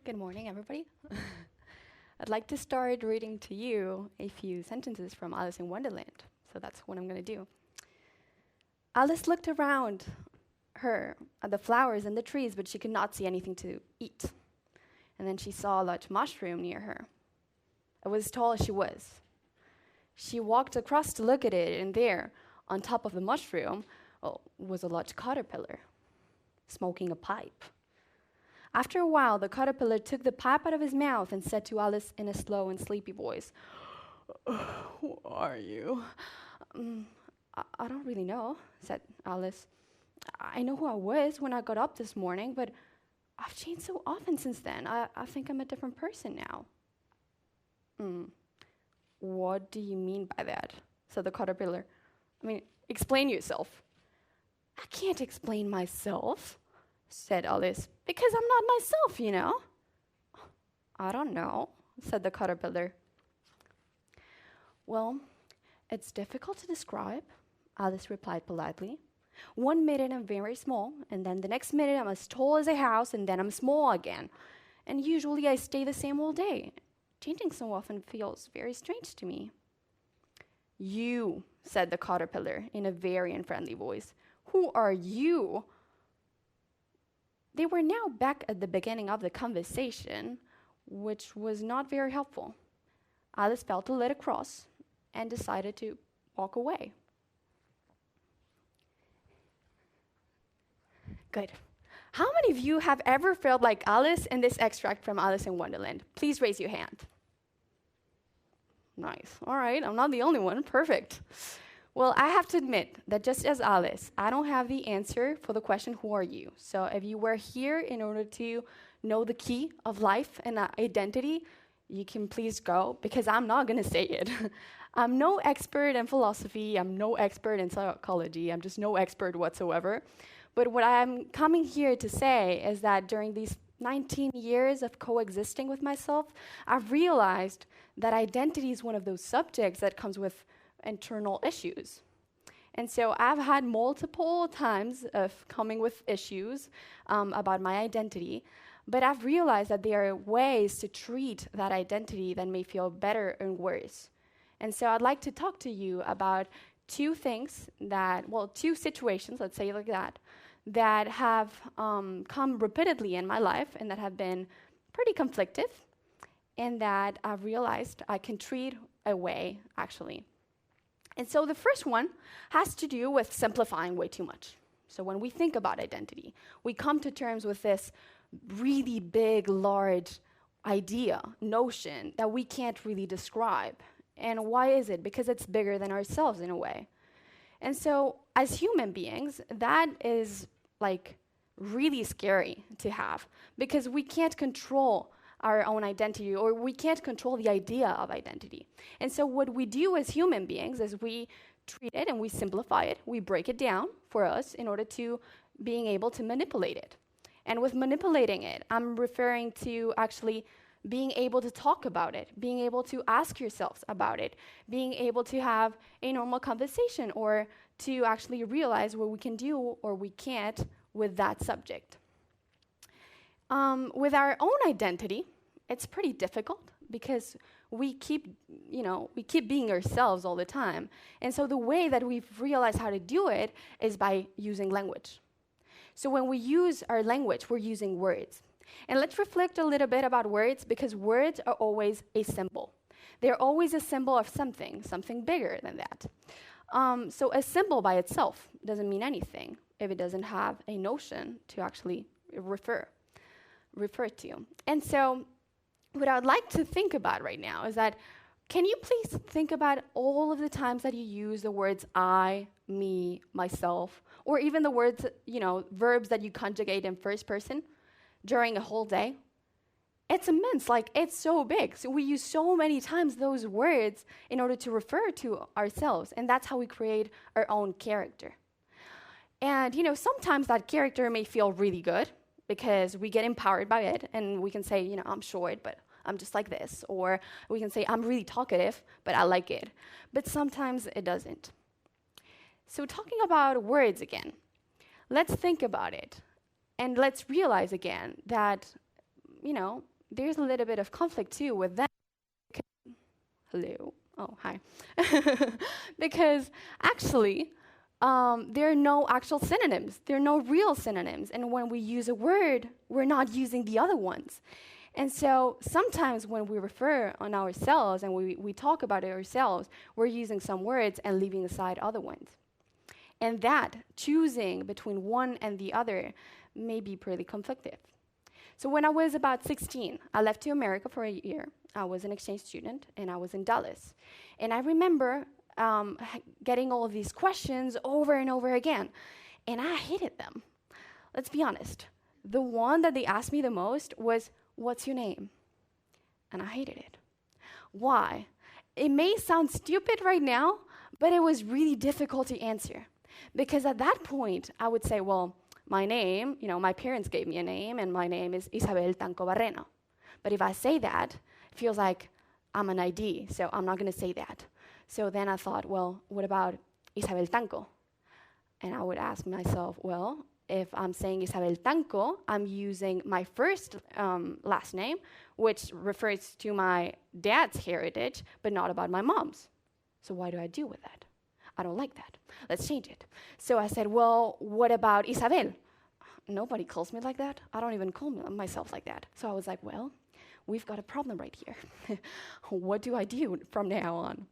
Good morning, everybody. I'd like to start reading to you a few sentences from Alice in Wonderland. So that's what I'm going to do. Alice looked around her at the flowers and the trees, but she could not see anything to eat. And then she saw a large mushroom near her. It was as tall as she was. She walked across to look at it, and there, on top of the mushroom, was a large caterpillar, smoking a pipe. After a while, the caterpillar took the pipe out of his mouth and said to Alice in a slow and sleepy voice, "Who are you?" I don't really know," said Alice. "I know who I was when I got up this morning, but I've changed so often since then. I think I'm a different person now." "What do you mean by that?" said the caterpillar. Explain yourself." "I can't explain myself," said Alice, "because I'm not myself, you know." "I don't know," said the caterpillar. "Well, it's difficult to describe," Alice replied politely. "One minute I'm very small, and then the next minute I'm as tall as a house, and then I'm small again. And usually I stay the same all day. Changing so often feels very strange to me." "You," said the caterpillar in a very unfriendly voice. "Who are you?" They were now back at the beginning of the conversation, which was not very helpful. Alice felt a little cross and decided to walk away. Good. How many of you have ever felt like Alice in this extract from Alice in Wonderland? Please raise your hand. Nice. All right, I'm not the only one. Perfect. Well, I have to admit that just as Alice, I don't have the answer for the question, who are you? So if you were here in order to know the key of life and identity, you can please go, because I'm not going to say it. I'm no expert in philosophy. I'm no expert in psychology. I'm just no expert whatsoever. But what I'm coming here to say is that during these 19 years of coexisting with myself, I've realized that identity is one of those subjects that comes with internal issues. And so I've had multiple times of coming with issues about my identity, but I've realized that there are ways to treat that identity that may feel better and worse. And so I'd like to talk to you about two situations, let's say like that have come repeatedly in my life and that have been pretty conflictive, and that I've realized I can treat away, actually. And so the first one has to do with simplifying way too much. So when we think about identity, we come to terms with this really big, large idea, notion that we can't really describe. And why is it? Because it's bigger than ourselves in a way. And so as human beings, that is really scary to have, because we can't control our own identity, or we can't control the idea of identity. And so what we do as human beings is we treat it and we simplify it, we break it down for us in order to being able to manipulate it. And with manipulating it, I'm referring to actually being able to talk about it, being able to ask yourselves about it, being able to have a normal conversation, or to actually realize what we can do or we can't with that subject. With our own identity, it's pretty difficult because we keep being ourselves all the time. And so the way that we've realized how to do it is by using language. So when we use our language, we're using words. And let's reflect a little bit about words, because words are always a symbol. They're always a symbol of something bigger than that. So a symbol by itself doesn't mean anything if it doesn't have a notion to actually refer to. And so what I would like to think about right now is that, can you please think about all of the times that you use the words I, me, myself, or even the words, verbs that you conjugate in first person during a whole day? It's immense, it's so big. So we use so many times those words in order to refer to ourselves, and that's how we create our own character. And, sometimes that character may feel really good because we get empowered by it, and we can say, I'm short, but I'm just like this. Or we can say, I'm really talkative, but I like it. But sometimes it doesn't. So talking about words again, let's think about it. And let's realize again that, there's a little bit of conflict too with that. Hello. Oh, hi. Because actually, there are no actual synonyms. There are no real synonyms. And when we use a word, we're not using the other ones. And so sometimes when we refer on ourselves and we talk about it ourselves, we're using some words and leaving aside other ones. And that, choosing between one and the other, may be pretty conflictive. So when I was about 16, I left to America for a year. I was an exchange student, and I was in Dallas. And I remember getting all of these questions over and over again, and I hated them. Let's be honest. The one that they asked me the most was, "What's your name?" And I hated it. Why? It may sound stupid right now, but it was really difficult to answer. Because at that point, I would say, well, my name, my parents gave me a name, and my name is Isabel Tanco. But if I say that, it feels like I'm an ID, so I'm not going to say that. So then I thought, well, what about Isabel Tanco? And I would ask myself, well, if I'm saying Isabel Tanco, I'm using my first last name, which refers to my dad's heritage, but not about my mom's. So why do I do with that? I don't like that. Let's change it. So I said, well, what about Isabel? Nobody calls me like that. I don't even call myself like that. So I was like, well, we've got a problem right here. What do I do from now on?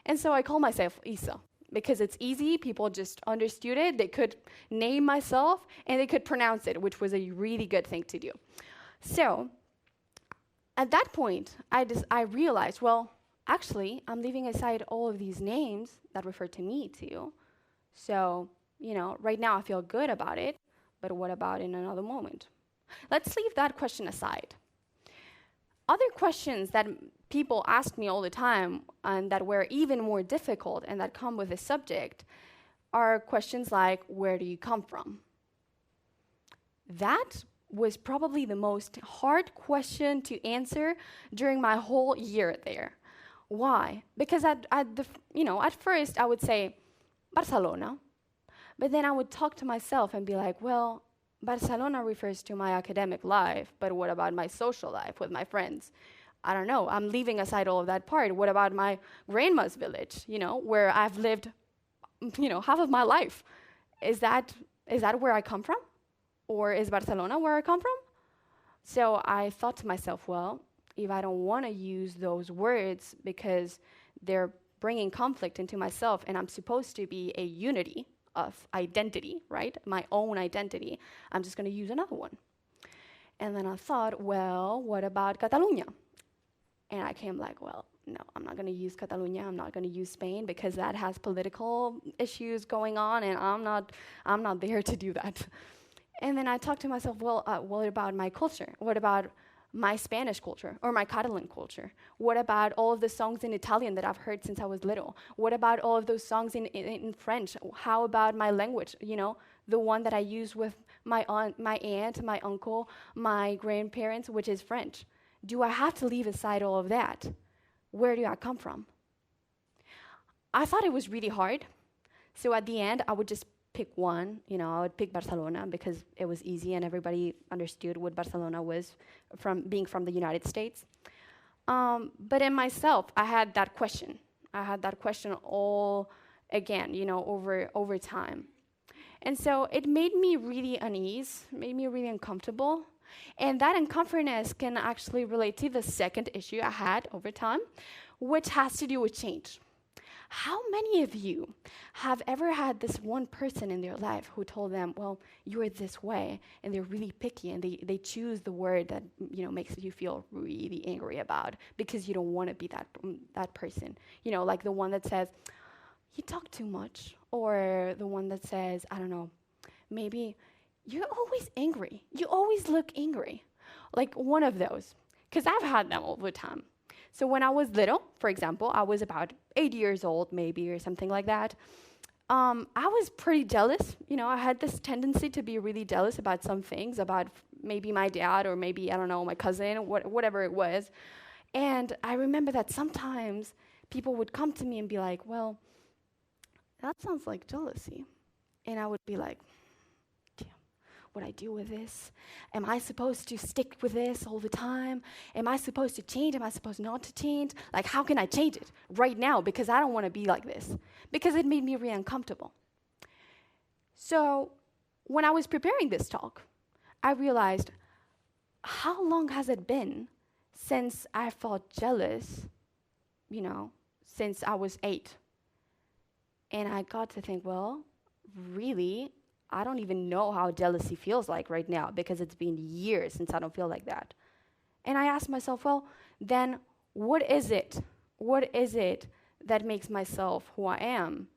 And so I call myself Isa, because it's easy. People just understood it. They could name myself, and they could pronounce it, which was a really good thing to do. So at that point, I realized, well, actually, I'm leaving aside all of these names that refer to me too. So, right now I feel good about it, but what about in another moment? Let's leave that question aside. Other questions that people ask me all the time and that were even more difficult and that come with this subject are questions like, where do you come from? That was probably the most hard question to answer during my whole year there. Why? Because at first I would say Barcelona, but then I would talk to myself and be like, well, Barcelona refers to my academic life, but what about my social life with my friends? I don't know. I'm leaving aside all of that part. What about my grandma's village, where I've lived, half of my life? Is that where I come from? Or is Barcelona where I come from? So I thought to myself, well, if I don't want to use those words because they're bringing conflict into myself and I'm supposed to be a unity of identity, right? My own identity, I'm just going to use another one. And then I thought, well, what about Catalonia? And I came like, well, no, I'm not going to use Catalonia. I'm not going to use Spain because that has political issues going on, and I'm not there to do that. And then I talked to myself, well, what about my culture? What about my Spanish culture or my Catalan culture? What about all of the songs in Italian that I've heard since I was little? What about all of those songs in French? How about my language, the one that I use with my aunt, my uncle, my grandparents, which is French? Do I have to leave aside all of that? Where do I come from? I thought it was really hard. So at the end, I would just pick one. I would pick Barcelona because it was easy and everybody understood what Barcelona was from being from the United States. But in myself, I had that question. I had that question all again, over time. And so it made me really uneasy, made me really uncomfortable. And that uncomfortness can actually relate to the second issue I had over time, which has to do with change. How many of you have ever had this one person in their life who told them, well, you're this way, and they're really picky, and they choose the word that makes you feel really angry about because you don't want to be that person? Like the one that says, you talk too much, or the one that says, I don't know, maybe you're always angry. You always look angry. Like one of those, because I've had them all the time. So when I was little, for example, I was about 8 years old maybe or something like that. I was pretty jealous. I had this tendency to be really jealous about some things, about maybe my dad or maybe, I don't know, my cousin, whatever it was. And I remember that sometimes people would come to me and be like, well, that sounds like jealousy. And I would be like, would I do with this? Am I supposed to stick with this all the time? Am I supposed to change? Am I supposed not to change? Like, how can I change it right now? Because I don't want to be like this. Because it made me really uncomfortable. So when I was preparing this talk, I realized, how long has it been since I felt jealous, since I was 8? And I got to think, well, really, I don't even know how jealousy feels like right now, because it's been years since I don't feel like that. And I asked myself, well, then what is it? What is it that makes myself who I am,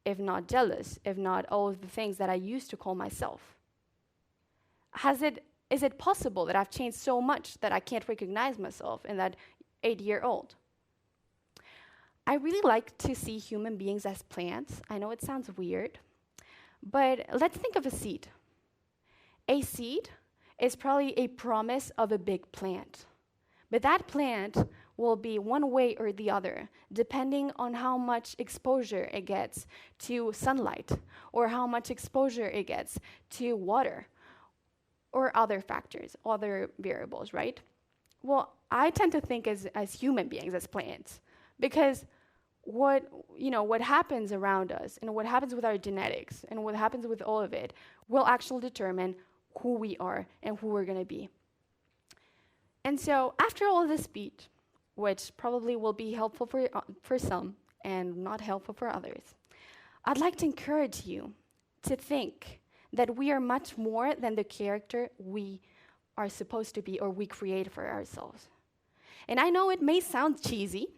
if not jealous, if not all of the things that I used to call myself? Is it possible that I've changed so much that I can't recognize myself in that 8-year-old? I really like to see human beings as plants. I know it sounds weird, but let's think of a seed. A seed is probably a promise of a big plant. But that plant will be one way or the other, depending on how much exposure it gets to sunlight, or how much exposure it gets to water, or other factors, other variables, right? Well, I tend to think as human beings, as plants, because what happens around us, and what happens with our genetics, and what happens with all of it, will actually determine who we are and who we're going to be. And so, after all of this speech, which probably will be helpful for some and not helpful for others, I'd like to encourage you to think that we are much more than the character we are supposed to be or we create for ourselves. And I know it may sound cheesy,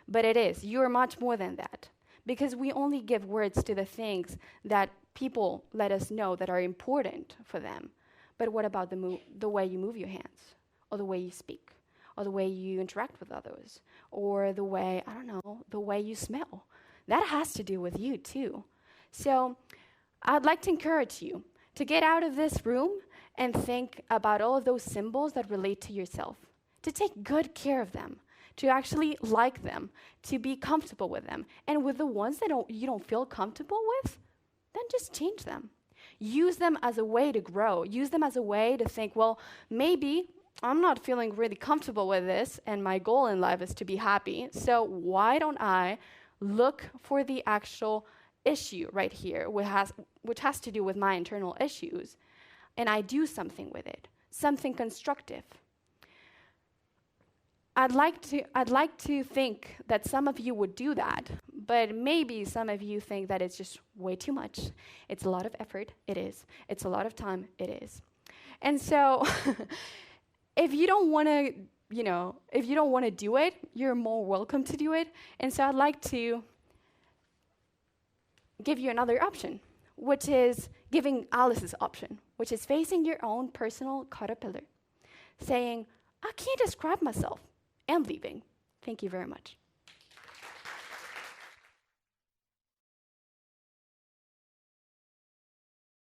but it is. You are much more than that, because we only give words to the things that people let us know that are important for them. But what about the way you move your hands, or the way you speak, or the way you interact with others, or the way, the way you smell? That has to do with you too. So I'd like to encourage you to get out of this room and think about all of those symbols that relate to yourself, to take good care of them, to actually like them, to be comfortable with them. And with the ones that you don't feel comfortable with, then just change them. Use them as a way to grow. Use them as a way to think, well, maybe I'm not feeling really comfortable with this, and my goal in life is to be happy, so why don't I look for the actual issue right here, which has to do with my internal issues, and I do something with it, something constructive. I'd like to think that some of you would do that, but maybe some of you think that it's just way too much. It's a lot of effort. It is. It's a lot of time. It is. And so if you don't want to do it, you're more welcome to do it. And so I'd like to give you another option, which is giving Alice's option, which is facing your own personal caterpillar, saying, I can't describe myself, and leaving. Thank you very much.